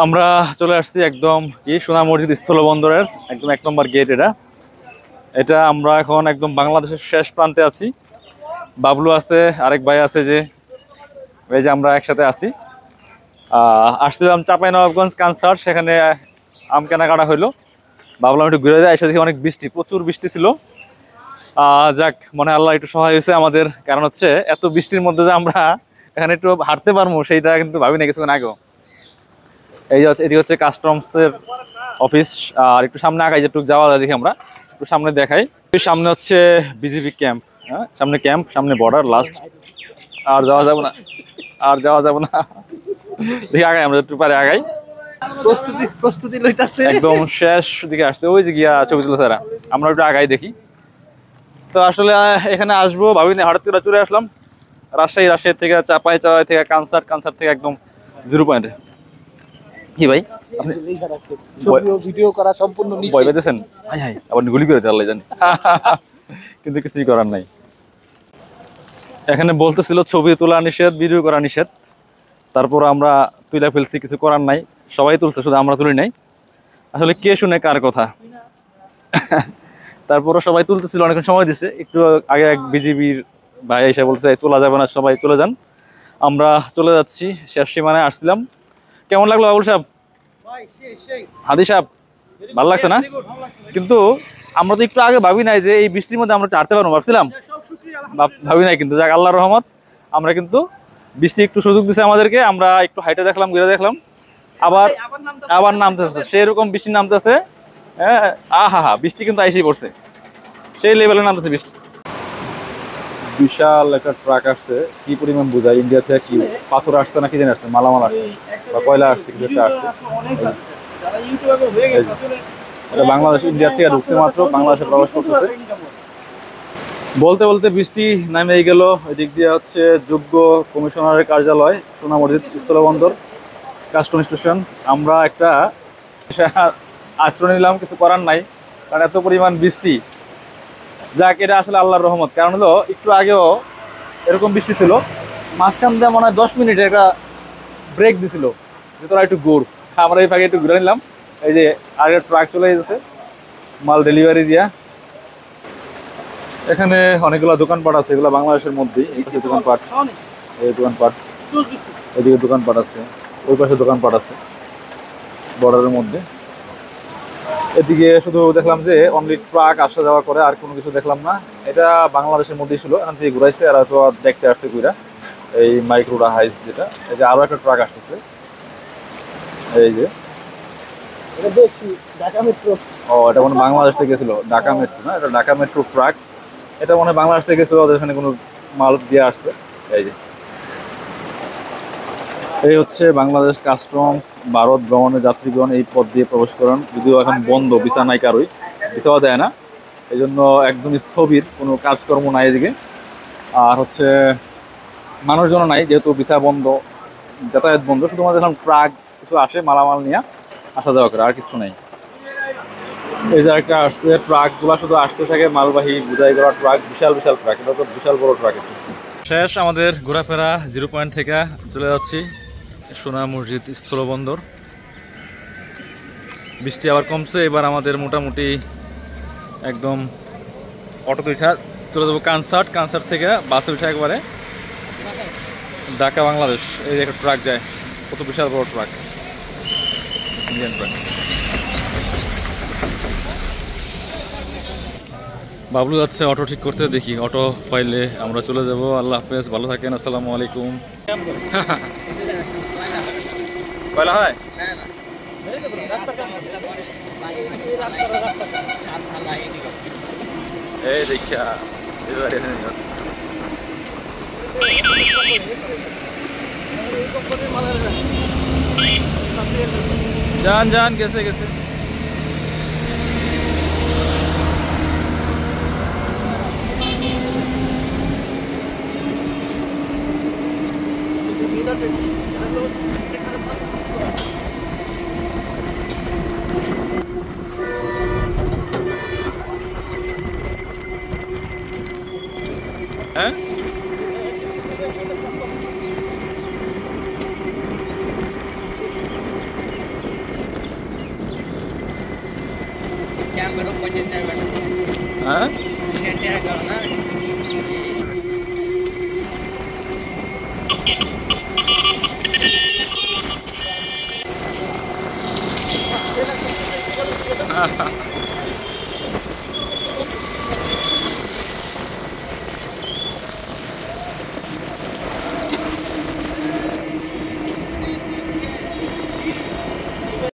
আমরা চলে আসছি একদম কি সোনা মসজিদ স্থলবন্দরের একদম 1 নম্বর গেট। এটা এটা আমরা এখন একদম বাংলাদেশের শেষ প্রান্তে আছি। বাবলু আছে, আরেক ভাই আছে, যে এই যে আমরা একসাথে আছি। আসছিলাম চাঁপাইনবাবগঞ্জ কনসার্ট, সেখানে আম কেনাকাটা হইলো। ভাবলাম একটু ঘুরে যায়, এসে দেখি অনেক বৃষ্টি, প্রচুর বৃষ্টি ছিল। যাক, মনে হয় আল্লাহ একটু সহায় হয়েছে আমাদের। কারণ হচ্ছে এত বৃষ্টির মধ্যে যে আমরা এখানে একটু হাঁটতে পারবো সেইটা কিন্তু ভাবি না কিছুক্ষণ আগেও। এই যে এটি হচ্ছে কাস্টমসের অফিস। আর একটু সামনে আগাই যেটুকু যাওয়া যায় দেখি, আমরা একটু সামনে দেখাই। সামনে হচ্ছে বিজিবি ক্যাম্প। হ্যাঁ, সামনে ক্যাম্প, সামনে বর্ডার লাস্ট। আর যাওয়া যাবে না, আর যাওয়া যাবে না। দেখি আগাই, আমরা একটু পারে আগাই। প্রস্তুতি প্রস্তুতি লইতাছে, একদম শেষ দিকে আসছে, ওই যে গিয়া ছবি তুলে তারা। আমরা একটু আগাই দেখি। তো আসলে এখানে আসবো ভাবিনি, হঠাৎ করে চলে আসলাম। রাজশাহী থেকে চাপাই থেকে কানসার থেকে একদম 0 পয়েন্টে। কি ভাই আপনি ভিডিও করা সম্পূর্ণ ভয় পেতেছেন? হাই হাই, আবার গুলি করে চাল্লাই জানি। কিন্তু কিছুই করার নাই। এখানে বলতেছিল ছবি তোলা নিষেধ, ভিডিও করা নিষেধ। তারপর আমরা তুলে ফেলছি, কিছু করার নাই। সবাই তুলছে, শুধু আমরা তুলি নাই। আসলে কে শুনে কার কথা। তারপরও সবাই তুলতেছিল, অনেকক্ষণ সময় দিছে। একটু আগে এক বিজিবির ভাই এসে বলছে তোলা যাবে না, সবাই চলে যান। আমরা চলে যাচ্ছি, শেষ সীমানায় আসছিলাম। কেমন লাগলো বাবুল সাহেব, হাদি সাহেব? ভালো লাগছে না? কিন্তু আমরা তো একটু আগে ভাবি নাই যে এই বৃষ্টির মধ্যে আমরা হাঁটতে পারবো, ভাবছিলাম, ভাবি নাই। কিন্তু যাক, আল্লাহর রহমত, আমরা কিন্তু বৃষ্টি একটু সুযোগ দিছে আমাদেরকে। আমরা একটু হাইটে দেখলাম, ঘুরে দেখলাম, আবার নামতেছে, সেরকম বৃষ্টি নামতেছে। হ্যাঁ, আহা বৃষ্টি কিন্তু আইসেই পড়ছে, সেই লেভেলে নামতেছে বৃষ্টি। বিশাল একটা ট্রাক আসছে, কি পরিমাণ বোঝায়, ইন্ডিয়া থেকে কি পাথর আসছে না কি জানি আসছে, মালামাল আসছে বা কয়লা আসছে, কিছু একটা আসছে। এটা বাংলাদেশ, ইন্ডিয়া থেকে ঢুকছে মাত্র, বাংলাদেশে প্রবেশ করতেছে। বলতে বলতে বৃষ্টি নামেই গেল। এদিক দিয়ে হচ্ছে যোগ্য কমিশনারের কার্যালয়, সোনা মসজিদ স্থলবন্দর, কাস্টম স্টেশন। আমরা একটা আশ্রয় নিলাম, কিছু করার নাই, কারণ এত পরিমাণ বৃষ্টি। যাক, এটা আসলে আল্লাহর রহমত। কারণ হলো একটু আগেও এরকম বৃষ্টি ছিল, মাঝখান দিয়ে মনে হয় 10 মিনিট একটা ব্রেক দিছিল, যে তোরা একটু ঘুর। আমরা এই ফাঁকে একটু ঘুরে নিলাম। এই যে আগে ট্রাক চলে যেতেছে মাল ডেলিভারি দিয়া। এখানে অনেকগুলো দোকানপাট আছে, এগুলো বাংলাদেশের মধ্যেই। এই পাশে দোকানপাট, এই দোকানপাট, এদিকে দোকানপাট আছে, ওই পাশে দোকানপাট আছে বর্ডারের মধ্যে। এদিকে শুধু দেখলাম যে অনলি ট্রাক আসা যাওয়া করে, আর কোনো কিছু দেখলাম না। এটা বাংলাদেশের মধ্যেই ছিল, এখান থেকে ঘুরাইছে, আর হয়তো দেখতে আসছে ঘুরা এই মাইক্রোডা হাইস যেটা। এই যে আরো একটা ট্রাক আসতেছে, এই যে ও, এটা মনে বাংলাদেশ থেকে গেছিল, ঢাকা মেট্রো না, এটা ঢাকা মেট্রো ট্রাক। এটা মনে হয় বাংলাদেশ থেকে গেছিল, ওদের এখানে কোনো মাল দিয়ে আসছে। এই যে এই হচ্ছে বাংলাদেশ কাস্টমস। ভারত ভ্রমণের যাত্রীগণ এই পথ দিয়ে প্রবেশ করেন, যদিও এখন বন্ধ, ভিসা নাই কারোই, ভিসাও দেয় না। এই জন্য একদম স্থবির, কোনো কাজকর্ম নাই এদিকে। আর হচ্ছে মানুষজন নাই, যেহেতু ভিসা বন্ধ, যাতায়াত বন্ধ। শুধুমাত্র এখন ট্রাক কিছু আসে, মালামাল নিয়ে আসা যাওয়া করে, আর কিছু নাই। এই যে একটা আসছে, ট্রাকগুলো শুধু আসতে থাকে, মালবাহী বুঝাই করা ট্রাক, বিশাল বিশাল ট্রাক। এটা তো বিশাল বড় ট্রাক। শেষ আমাদের ঘোরাফেরা, 0 পয়েন্ট থেকে চলে যাচ্ছি সোনা মসজিদ স্থলবন্দর। বৃষ্টি আবার কমছে, এবার আমাদের মোটামুটি একদম অটোতে উঠা চলে যাবো কানসার্ট থেকে বাসে উঠে একবারে ঢাকা বাংলাদেশ। এই যে একটা ট্রাক যায়, কত বিশাল বড় ট্রাক, ইন্ডিয়ান ট্রাক। বাবলু যাচ্ছে অটো ঠিক করতে, দেখি অটো পাইলে আমরা চলে যাব। আল্লাহ হাফেজ, ভালো থাকেন, আসসালামু আলাইকুম। কয়লা হয় এই দেখা যান গেছে গেছে। হ্যাঁ, হ্যাঁ